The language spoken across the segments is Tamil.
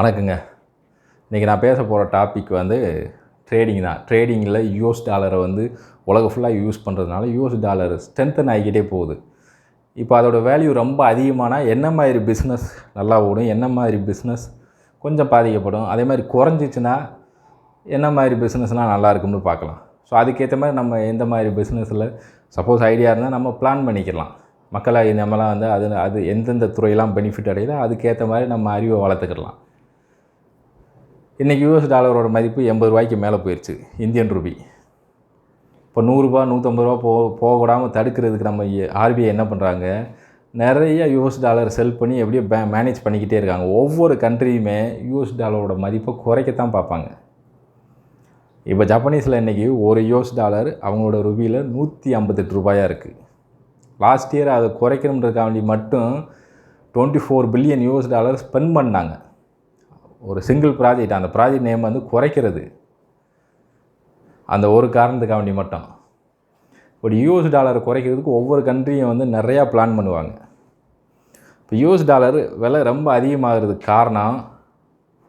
வணக்கங்க. இன்றைக்கி நான் பேச போகிற டாபிக் ட்ரேடிங் தான். ட்ரேடிங்கில் யூஎஸ் டாலரை உலகம் ஃபுல்லாக யூஸ் பண்ணுறதுனால யூஎஸ் டாலர் ஸ்ட்ரென்த்தன் ஆகிக்கிட்டே போகுது. இப்போ அதோடய வேல்யூ ரொம்ப அதிகமானால் என்ன மாதிரி பிஸ்னஸ் நல்லா ஓடும், என்ன மாதிரி பிஸ்னஸ் கொஞ்சம் பாதிக்கப்படும், அதே மாதிரி குறைஞ்சிச்சின்னா என்ன மாதிரி பிஸ்னஸ்லாம் நல்லா இருக்கும்னு பார்க்கலாம். ஸோ அதுக்கேற்ற மாதிரி நம்ம எந்த மாதிரி பிஸ்னஸில் சப்போஸ் ஐடியா இருந்தால் நம்ம பிளான் பண்ணிக்கலாம். மக்களாகி நம்மளாம் அது எந்தெந்த துறையெல்லாம் பெனிஃபிட் அடையுதோ அதுக்கேற்ற மாதிரி நம்ம அறிவை வளர்த்துக்கிடலாம். இன்றைக்கி யூஎஸ் டாலரோட மதிப்பு 80 ரூபாய்க்கு மேலே போயிடுச்சு. இந்தியன் ரூபி இப்போ 100 ரூபா 150 ரூபா போகக்கூடாமல் தடுக்கிறதுக்கு நம்ம ஆர்பிஐ என்ன பண்ணுறாங்க, நிறைய யூஎஸ் டாலர் செல் பண்ணி எப்படியோ மேனேஜ் பண்ணிக்கிட்டே இருக்காங்க. ஒவ்வொரு கண்ட்ரியுமே யூஎஸ் டாலரோட மதிப்பை குறைக்கத்தான் பார்ப்பாங்க. இப்போ ஜப்பனீஸில் இன்றைக்கி ஒரு யூஎஸ் டாலர் அவங்களோட ரூபியில் 158 ரூபாயாக இருக்குது. லாஸ்ட் இயர் அதை குறைக்கணுன்றதுக்காண்டி மட்டும் 24 பில்லியன் யூஎஸ் டாலர் ஸ்பெண்ட் பண்ணாங்க. ஒரு சிங்கிள் ப்ராஜெக்ட், அந்த ப்ராஜெக்ட் நேம் குறைக்கிறது அந்த ஒரு காரணத்துக்காக வேண்டி மட்டும். ஒரு யூஎஸ் டாலரை குறைக்கிறதுக்கு ஒவ்வொரு கண்ட்ரியும் நிறையா பிளான் பண்ணுவாங்க. இப்போ யூஎஸ் டாலர் விலை ரொம்ப அதிகமாகிறதுக்கு காரணம்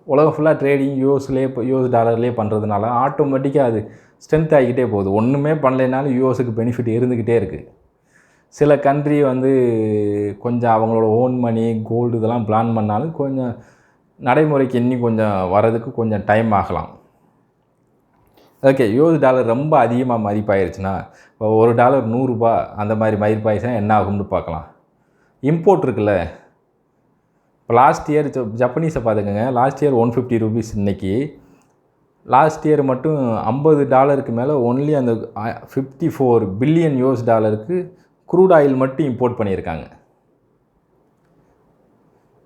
உலகம் ஃபுல்லாக ட்ரேடிங் யூஎஸ் டாலர்லேயே பண்ணுறதுனால ஆட்டோமேட்டிக்காக அது ஸ்ட்ரென்த் ஆகிக்கிட்டே போகுது. ஒன்றுமே பண்ணலைனாலும் யூஎஸுக்கு பெனிஃபிட் இருந்துக்கிட்டே இருக்குது. சில கண்ட்ரி கொஞ்சம் அவங்களோட ஓன் மணி கோல்டு இதெல்லாம் பிளான் பண்ணாலும் கொஞ்சம் நடைமுறைக்கு இன்னும் கொஞ்சம் வரதுக்கு கொஞ்சம் டைம் ஆகலாம். ஓகே, யூஎஸ் டாலர் ரொம்ப அதிகமாக மதிப்பாயிருச்சுன்னா இப்போ ஒரு டாலர் 100 ரூபா அந்த மாதிரி மதிப்பாயிருச்சுன்னா என்ன ஆகும்னு பார்க்கலாம். இம்போர்ட் இருக்குல்ல, இப்போ லாஸ்ட் இயர் ஜப்பனீஸை பார்த்துக்கோங்க. Last year 150 rupees. இன்றைக்கி லாஸ்ட் இயர் மட்டும் $50 மேலே ஒன்லி அந்த 54 பில்லியன் யூஎஸ் டாலருக்கு க்ரூட் ஆயில் மட்டும் இம்போர்ட் பண்ணியிருக்காங்க.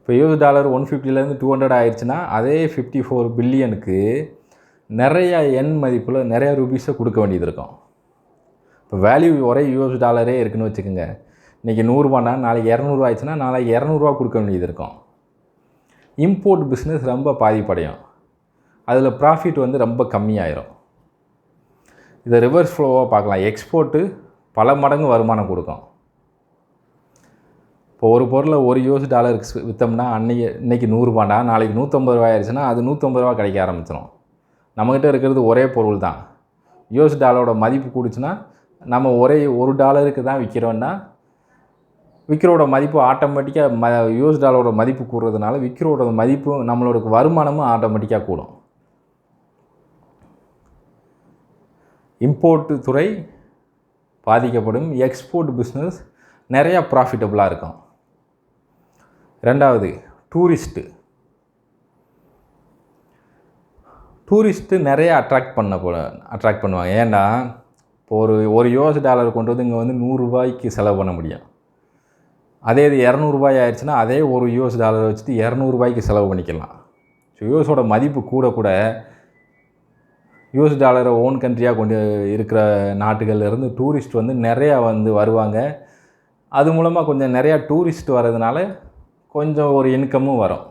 இப்போ யூஎஸ் டாலர் 150லேருந்து 200 ஆயிடுச்சுன்னா அதே 54 பில்லியனுக்கு நிறையா மதிப்பில் நிறையா ரூபீஸை கொடுக்க வேண்டியது இருக்கும். இப்போ வேல்யூ ஒரே யூஎஸ் டாலரே இருக்குதுன்னு வச்சுக்கோங்க. இன்றைக்கி 100 ரூபானா நாளைக்கு 200 ஆயிடுச்சுன்னா நாளைக்கு 200 ரூபா கொடுக்க வேண்டியது இருக்கும். இம்போர்ட் பிஸ்னஸ் ரொம்ப பாதிப்படையும். அதில் ப்ராஃபிட் ரொம்ப கம்மியாயிரும். இதை ரிவர்ஸ் ஃப்ளோவாக பார்க்கலாம். எக்ஸ்போர்ட்டு பல மடங்கு வருமானம் கொடுக்கும். இப்போ ஒரு பொருளை ஒரு யூஎஸ் டாலருக்கு விற்றோம்னா இன்றைக்கி 100 ரூபாண்டா நாளைக்கு 150 ரூபா ஆயிடுச்சுன்னா அது 150 ரூபா கிடைக்க ஆரம்பிச்சிடும். நம்மக்கிட்ட இருக்கிறது ஒரே பொருள் தான். யூஎஸ் டாலரோட மதிப்பு கூடுச்சுன்னா நம்ம ஒரே ஒரு டாலருக்கு தான் விற்கிறோன்னா விற்கிறோட மதிப்பு ஆட்டோமேட்டிக்காக யூஎஸ் டாலரோட மதிப்பு கூடுறதுனால விற்கிறோட மதிப்பு நம்மளோட வருமானமும் ஆட்டோமேட்டிக்காக கூடும். இம்போர்ட்டு துறை பாதிக்கப்படும். எக்ஸ்போர்ட் பிஸ்னஸ் நிறையா ப்ராஃபிட்டபுளாக இருக்கும். ரெண்டாவது, டூரிஸ்ட்டு நிறையா அட்ராக்ட் பண்ணுவாங்க. ஏன்னா இப்போ ஒரு யூஎஸ் டாலர் கொண்டு இங்கே 100 ரூபாய்க்கு செலவு பண்ண முடியும். அதே இது 200 ரூபாய் ஆயிடுச்சுன்னா அதே ஒரு யூஎஸ் டாலரை வச்சுட்டு 200 ரூபாய்க்கு செலவு பண்ணிக்கலாம். ஸோ யூஎஸோட மதிப்பு கூட யூஎஸ் டாலரை ஓன் கண்ட்ரியாக கொண்டு இருக்கிற நாட்டுகள்லேருந்து டூரிஸ்ட் நிறையா வருவாங்க. அது மூலமாக கொஞ்சம் நிறையா டூரிஸ்ட் வர்றதுனால கொஞ்சம் ஒரு இன்கமும் வரும்.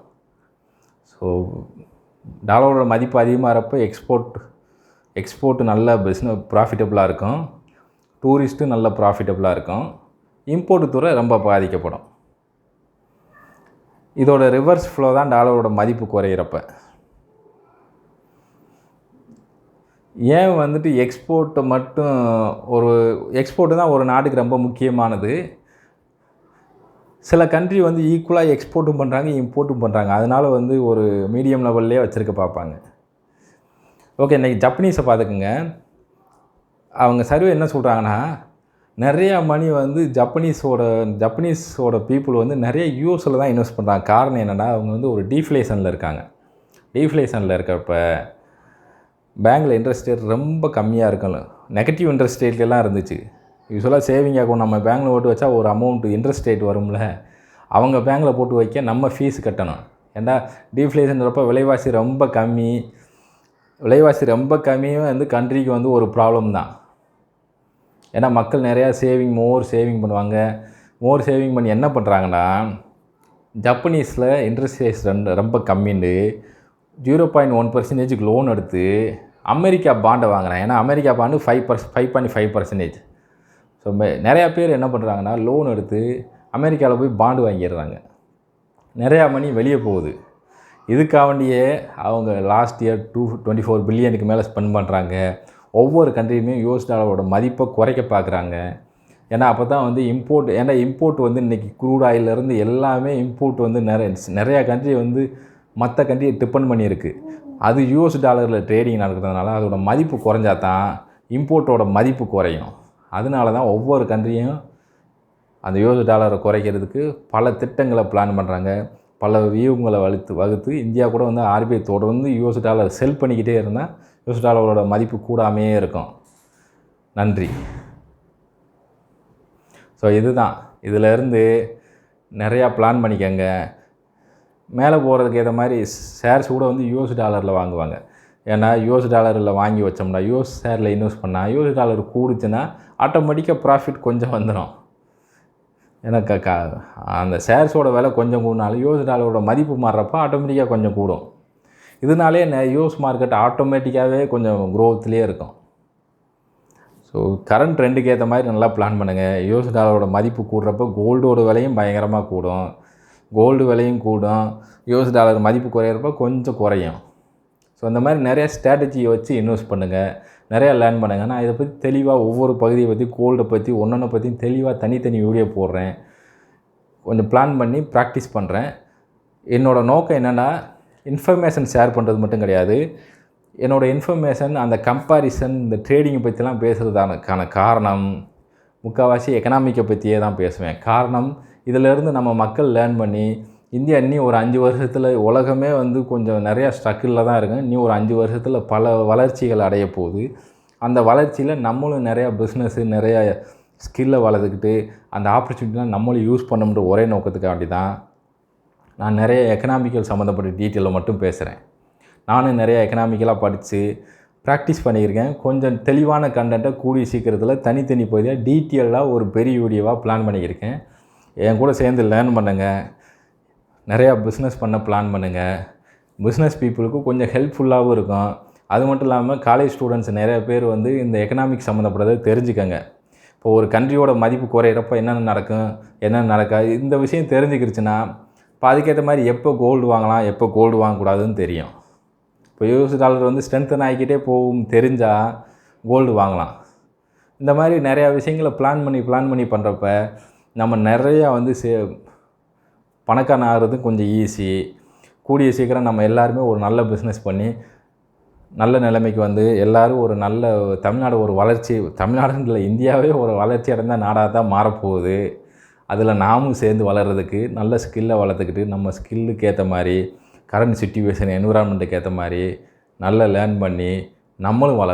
ஸோ டாலரோட மதிப்பு அதிகமாகிறப்ப எக்ஸ்போர்ட்டு நல்ல பிஸ்னஸ் ப்ராஃபிட்டபுளாக இருக்கும். டூரிஸ்ட்டு நல்ல ப்ராஃபிட்டபுளாக இருக்கும். இம்போர்ட் துறை ரொம்ப பாதிக்கப்படும். இதோட ரிவர்ஸ் ஃப்ளோ தான் டாலரோட மதிப்பு குறையிறப்ப. ஏன் எக்ஸ்போர்ட்டை மட்டும் எக்ஸ்போர்ட்டு தான் ஒரு நாட்டுக்கு ரொம்ப முக்கியமானது. சில கண்ட்ரி ஈக்குவலாக எக்ஸ்போர்ட்டும் பண்ணுறாங்க இம்போர்ட்டும் பண்ணுறாங்க. அதனால் ஒரு மீடியம் லெவல்லே வச்சுருக்க பார்ப்பாங்க. ஓகே, இன்றைக்கி ஜப்பனீஸை பார்த்துக்குங்க. அவங்க சர்வே என்ன சொல்கிறாங்கன்னா, நிறையா மணி ஜப்பனீஸோட பீப்புள் நிறைய யூஎஸில் தான் இன்வெஸ்ட் பண்ணுறாங்க. காரணம் என்னென்னா அவங்க ஒரு டீஃப்ளேஷனில் இருக்காங்க. டீஃப்ளேஷனில் இருக்கிறப்ப பேங்கில் இன்ட்ரெஸ்ட் ரேட் ரொம்ப கம்மியாக இருக்கணும். நெகட்டிவ் இன்ட்ரெஸ்ட் ரேட்லாம் இருந்துச்சு. யூஸ்வலாக சேவிங் அக்கௌண்ட் நம்ம பேங்கில் போட்டு வச்சா ஒரு அமௌண்ட் இன்ட்ரெஸ்ட் ரேட் வரும்ல, அவங்க பேங்கில் போட்டு வைக்க நம்ம ஃபீஸ் கட்டணும். ஏன்னா டீஃப்ளேஷன்றப்போ விலைவாசி ரொம்ப கம்மியும் கண்ட்ரிக்கு ஒரு ப்ராப்ளம் தான். ஏன்னா மக்கள் நிறையா சேவிங் பண்ணுவாங்க. சேவிங் பண்ணி என்ன பண்ணுறாங்கன்னா, ஜப்பனீஸில் இன்ட்ரெஸ்ட் ரேட்ஸ் ரொம்ப கம்மின்னு 0.1% லோன் எடுத்து அமெரிக்கா பாண்டை வாங்குறாங்க. ஏன்னா அமெரிக்கா பாண்டு 5.5%. ஸோ நிறையா பேர் என்ன பண்ணுறாங்கன்னா, லோன் எடுத்து அமெரிக்காவில் போய் பாண்டு வாங்கிடுறாங்க. நிறையா மணி வெளியே போகுது. இதுக்காண்டியே அவங்க லாஸ்ட் இயர் 224 பில்லியனுக்கு மேலே ஸ்பெண்ட் பண்ணுறாங்க. ஒவ்வொரு கண்ட்ரியுமே யூஎஸ் டாலரோட மதிப்பை குறைக்க பார்க்குறாங்க. ஏன்னா அப்போ தான் வந்து இம்போர்ட் வந்து இன்றைக்கி க்ரூட் ஆயிலேருந்து எல்லாமே இம்போர்ட் வந்து நிறையா கண்ட்ரி வந்து மற்ற கண்ட்ரியை டிபெண்ட் பண்ணியிருக்கு. அது யூஎஸ் டாலரில் ட்ரேடிங் நடக்கிறதுனால அதோட மதிப்பு குறைஞ்சா தான் இம்போர்ட்டோட மதிப்பு குறையும். அதனால தான் ஒவ்வொரு கண்ட்ரியும் அந்த யூஎஸ் டாலரை குறைக்கிறதுக்கு பல திட்டங்களை பிளான் பண்ணுறாங்க. பல வியூகங்களை வகுத்து இந்தியா கூட வந்து ஆர்பிஐ தொடர்ந்து யூஎஸ் டாலர் செல் பண்ணிக்கிட்டே இருந்தால் யூஎஸ் டாலரோட மதிப்பு கூடாமே இருக்கும். நன்றி. ஸோ இதுதான், இதிலேருந்து நிறையா பிளான் பண்ணிக்கங்க. மேலே போகிறதுக்கு ஏற்ற மாதிரி ஷேர்ஸ் கூட வந்து யூஎஸ் டாலரில் வாங்குவாங்க. ஏன்னா யூஎஸ் டாலரில் வாங்கி வச்சோம்னா யூஎஸ் ஷேரில் இன்வெஸ்ட் பண்ணால் யூஎஸ் டாலர் கூடுச்சுன்னா ஆட்டோமேட்டிக்காக ப்ராஃபிட் கொஞ்சம் வந்துடும். ஏன்னா அந்த ஷேர்ஸோட விலை கொஞ்சம் கூடினாலும் யூஎஸ் டாலரோட மதிப்பு மாறுறப்போ ஆட்டோமேட்டிக்காக கொஞ்சம் கூடும். இதனாலே யூஎஸ் மார்க்கெட் ஆட்டோமேட்டிக்காகவே கொஞ்சம் க்ரோத்லேயே இருக்கும். ஸோ கரண்ட் ட்ரெண்டுக்கு ஏற்ற மாதிரி நல்லா பிளான் பண்ணுங்கள். யூஎஸ் டாலரோட மதிப்பு கூடுறப்போ கோல்டோட விலையும் பயங்கரமாக கூடும். கோல்டு விலையும் கூடும். யூஎஸ் டாலர் மதிப்பு குறையிறப்போ கொஞ்சம் குறையும். ஸோ அந்த மாதிரி நிறைய ஸ்ட்ராட்டஜியை வச்சு இன்வெஸ்ட் பண்ணுங்கள், நிறையா லேர்ன் பண்ணுங்கள். நான் இதை பற்றி தெளிவாக ஒவ்வொரு பகுதியை பற்றி கோல்டை பற்றி ஒன்றொன்றை பற்றியும் தெளிவாக தனித்தனி வீடியோ போடுறேன். கொஞ்சம் பிளான் பண்ணி ப்ராக்டிஸ் பண்ணுறேன். என்னோடய நோக்கம் என்னென்னா இன்ஃபர்மேஷன் ஷேர் பண்ணுறது மட்டும் கிடையாது. என்னோடய இன்ஃபர்மேஷன் அந்த கம்பேரிசன் இந்த ட்ரேடிங்கை பற்றிலாம் பேசுகிறதுக்கான காரணம் முக்கால்வாசி எக்கனாமிக்கை பற்றியே தான் பேசுவேன். காரணம் இதிலேருந்து நம்ம மக்கள் லேர்ன் பண்ணி இந்தியா இன்னும் ஒரு 5 வருஷத்தில் உலகமே வந்து கொஞ்சம் நிறையா ஸ்ட்ரக்கிளில் தான் இருக்குது. இன்னும் ஒரு 5 வருஷத்தில் பல வளர்ச்சிகள் அடைய போகுது. அந்த வளர்ச்சியில் நம்மளும் நிறையா பிஸ்னஸ்ஸு நிறையா ஸ்கில்லை வளர்த்துக்கிட்டு அந்த ஆப்பர்ச்சுனிட்டிலாம் நம்மளும் யூஸ் பண்ணணுன்ற ஒரே நோக்கத்துக்காண்டி தான் நான் நிறைய எக்கனாமிக்கல் சம்மந்தப்பட்ட டீட்டெயிலை மட்டும் பேசுகிறேன். நானும் நிறையா எக்கனாமிக்கலாக படித்து ப்ராக்டிஸ் பண்ணியிருக்கேன். கொஞ்சம் தெளிவான கண்டென்ட்டை கூடிய சீக்கிரத்தில் தனித்தனி பகுதியாக டீட்டெயிலாக ஒரு பெரிய வீடியோவாக பிளான் பண்ணியிருக்கேன். என் கூட சேர்ந்து லேர்ன் பண்ணுங்கள். நிறையா பிஸ்னஸ் பண்ண பிளான் பண்ணுங்கள். பிஸ்னஸ் பீப்புளுக்கு கொஞ்சம் ஹெல்ப்ஃபுல்லாகவும் இருக்கும். அது மட்டும் இல்லாமல் காலேஜ் ஸ்டூடெண்ட்ஸ் நிறைய பேர் வந்து இந்த எக்கனாமிக்ஸ் சம்மந்தப்பட்டதை தெரிஞ்சுக்கங்க. இப்போ ஒரு கண்ட்ரியோட மதிப்பு குறையிறப்போ என்னென்ன நடக்கும், என்னென்ன நடக்காது, இந்த விஷயம் தெரிஞ்சுக்கிடுச்சுன்னா இப்போ அதுக்கேற்ற மாதிரி எப்போ கோல்டு வாங்கலாம், எப்போ கோல்டு வாங்கக்கூடாதுன்னு தெரியும். இப்போ யூஎஸ் டாலர் வந்து ஸ்ட்ரென்த்தன் ஆகிக்கிட்டே போகும் தெரிஞ்சால் கோல்டு வாங்கலாம். இந்த மாதிரி நிறையா விஷயங்களை பிளான் பண்ணி பண்ணுறப்ப நம்ம நிறையா வந்து பணக்காரன் ஆகிறது கொஞ்சம் ஈஸி. கூடிய சீக்கிரம் நம்ம எல்லாருமே ஒரு நல்ல பிஸ்னஸ் பண்ணி நல்ல நிலைமைக்கு வந்து எல்லோரும் ஒரு நல்ல தமிழ்நாடு ஒரு வளர்ச்சி, தமிழ்நாடுல இந்தியாவே ஒரு வளர்ச்சி அடைந்த நாடாக தான் மாறப்போகுது. அதில் நாமும் சேர்ந்து வளர்கிறதுக்கு நல்ல ஸ்கில்லை வளர்த்துக்கிட்டு நம்ம ஸ்கில்லுக்கு ஏற்ற மாதிரி கரண்ட் சிச்சுவேஷன் என்விரான்மெண்ட்டுக்கு ஏற்ற மாதிரி நல்லா லேர்ன் பண்ணி நம்மளும் வளருவோம்.